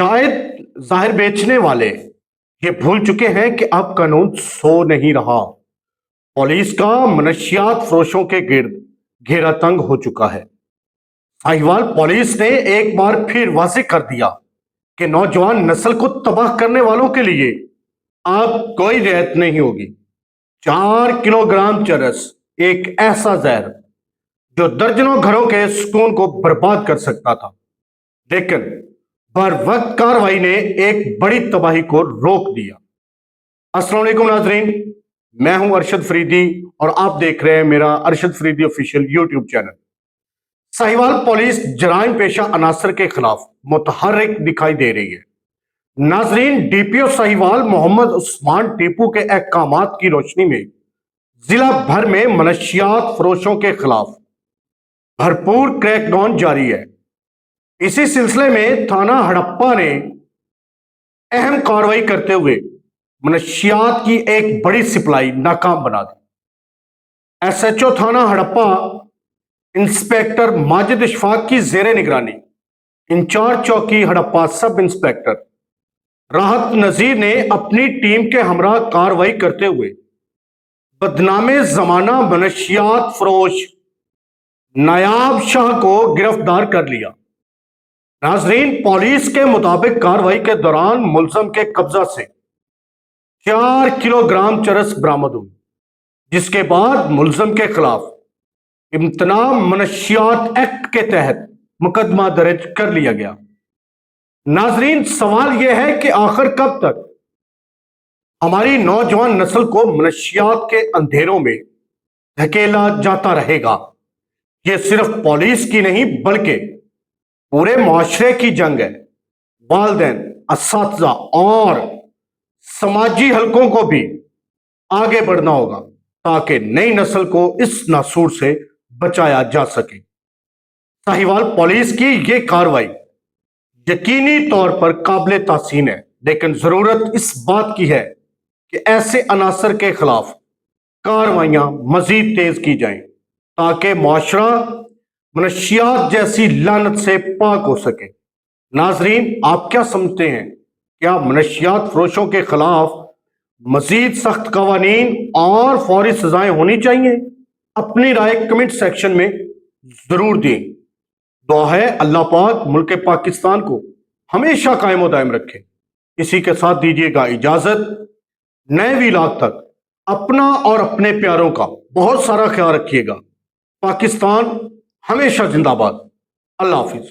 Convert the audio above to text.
شاید ظاہر بیچنے والے یہ بھول چکے ہیں کہ اب قانون سو نہیں رہا۔ پولیس کا منشیات فروشوں کے گرد گھیرا تنگ ہو چکا ہے۔ ساہیوال پولیس نے ایک بار پھر واضح کر دیا کہ نوجوان نسل کو تباہ کرنے والوں کے لیے اب کوئی رعایت نہیں ہوگی۔ 4 کلوگرام چرس، ایک ایسا زہر جو درجنوں گھروں کے سکون کو برباد کر سکتا تھا، لیکن بر وقت کارروائی نے ایک بڑی تباہی کو روک دیا۔ السلام علیکم ناظرین، میں ہوں ارشد فریدی اور آپ دیکھ رہے ہیں میرا Arshad Faridi official YouTube channel. Sahiwal police جرائم پیشہ عناصر کے خلاف متحرک دکھائی دے رہی ہے۔ ناظرین، ڈی پی او ساہیوال محمد عثمان ٹیپو کے احکامات کی روشنی میں ضلع بھر میں منشیات فروشوں کے خلاف بھرپور کریک ڈاؤن جاری ہے۔ اسی سلسلے میں تھانہ ہڑپہ نے اہم کارروائی کرتے ہوئے منشیات کی ایک بڑی سپلائی ناکام بنا دی۔ ایس ایچ او تھانہ ہڑپہ انسپیکٹر ماجد اشفاق کی زیر نگرانی انچارج چوکی ہڑپہ سب انسپیکٹر راحت نذیر نے اپنی ٹیم کے ہمراہ کارروائی کرتے ہوئے بدنام زمانہ منشیات فروش نایاب شاہ کو گرفتار کر لیا۔ ناظرین، پولیس کے مطابق کارروائی کے دوران ملزم کے قبضہ سے 4 کلوگرام چرس برآمد ہوئی، جس کے بعد ملزم کے خلاف امتناع منشیات ایکٹ کے تحت مقدمہ درج کر لیا گیا۔ ناظرین، سوال یہ ہے کہ آخر کب تک ہماری نوجوان نسل کو منشیات کے اندھیروں میں دھکیلا جاتا رہے گا؟ یہ صرف پولیس کی نہیں بلکہ پورے معاشرے کی جنگ ہے۔ والدین، اساتذہ اور سماجی حلقوں کو بھی آگے بڑھنا ہوگا تاکہ نئی نسل کو اس ناسور سے بچایا جا سکے۔ ساہیوال پولیس کی یہ کارروائی یقینی طور پر قابل تحسین ہے، لیکن ضرورت اس بات کی ہے کہ ایسے عناصر کے خلاف کارروائیاں مزید تیز کی جائیں تاکہ معاشرہ منشیات جیسی لعنت سے پاک ہو سکے۔ ناظرین، آپ کیا سمجھتے ہیں؟ کیا منشیات فروشوں کے خلاف مزید سخت قوانین اور فوری سزائیں ہونی چاہیے؟ اپنی رائے کمنٹ سیکشن میں ضرور دیں۔ دعا ہے اللہ پاک ملک پاکستان کو ہمیشہ قائم و دائم رکھے۔ اسی کے ساتھ دیجیے گا اجازت۔ نئے ویلاگ تک اپنا اور اپنے پیاروں کا بہت سارا خیال رکھیے گا۔ پاکستان ہمیشہ زندہ باد۔ اللہ حافظ۔